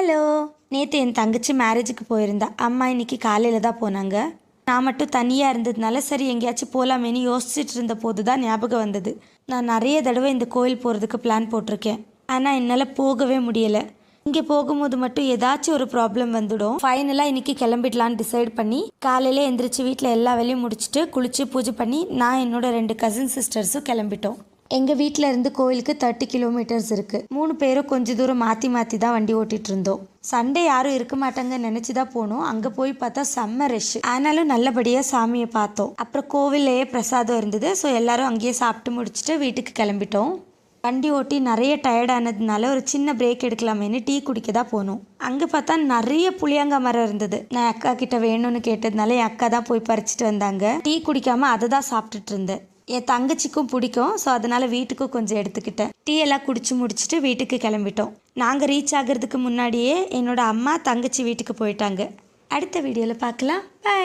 Hello. நேற்று என் தங்கச்சி மேரேஜுக்கு போயிருந்தா. அம்மா இன்னைக்கு காலையில் தான் போனாங்க. நான் மட்டும் தனியாக இருந்ததுனால சரி எங்கேயாச்சும் போகலாமேன்னு யோசிச்சுட்டு இருந்த போது தான் ஞாபகம் வந்தது. நான் நிறைய தடவை இந்த கோயில் போகிறதுக்கு பிளான் போட்டிருக்கேன். ஆனால் என்னால் போகவே முடியலை. இங்கே போகும்போது மட்டும் ஏதாச்சும் ஒரு ப்ராப்ளம் வந்துடும். ஃபைனலாக இன்றைக்கி கிளம்பிடலான்னு டிசைட் பண்ணி காலையில் எந்திரிச்சு வீட்டில் எல்லா வேலையும் முடிச்சுட்டு குளித்து பூஜை பண்ணி நான் என்னோட 2 கசின் சிஸ்டர்ஸும் கிளம்பிட்டோம். எங்கள் வீட்டில் இருந்து கோயிலுக்கு 30 கிலோமீட்டர்ஸ் இருக்குது. 3 பேரும் கொஞ்சம் தூரம் மாற்றி மாற்றி தான் வண்டி ஓட்டிகிட்டு இருந்தோம். சண்டே யாரும் இருக்க மாட்டாங்க நினச்சி தான் போனோம். அங்கே போய் பார்த்தா செம்ம ரஷ். ஆனாலும் நல்லபடியாக சாமியை பார்த்தோம். அப்புறம் கோவில்லையே பிரசாதம் இருந்தது. ஸோ எல்லோரும் அங்கேயே சாப்பிட்டு முடிச்சுட்டு வீட்டுக்கு கிளம்பிட்டோம். வண்டி ஓட்டி நிறைய டயர்டானதுனால ஒரு சின்ன பிரேக் எடுக்கலாமேன்னு டீ குடிக்க தான் போனோம். அங்கே பார்த்தா நிறைய புளியங்காய் மரம் இருந்தது. நான் அக்கா கிட்ட வேணும்னு கேட்டதுனால என் அக்கா தான் போய் பறிச்சுட்டு வந்தாங்க. டீ குடிக்காமல் அதை தான் சாப்பிட்டுட்டு இருந்தேன். என் தங்கச்சிக்கும் பிடிக்கும். ஸோ அதனால் வீட்டுக்கும் கொஞ்சம் எடுத்துக்கிட்டேன். டீ எல்லாம் குடிச்சு முடிச்சுட்டு வீட்டுக்கு கிளம்பிட்டோம். நாங்கள் ரீச் ஆகிறதுக்கு முன்னாடியே என்னோட அம்மா தங்கச்சி வீட்டுக்கு போயிட்டாங்க. அடுத்த வீடியோவில் பார்க்கலாம். பை.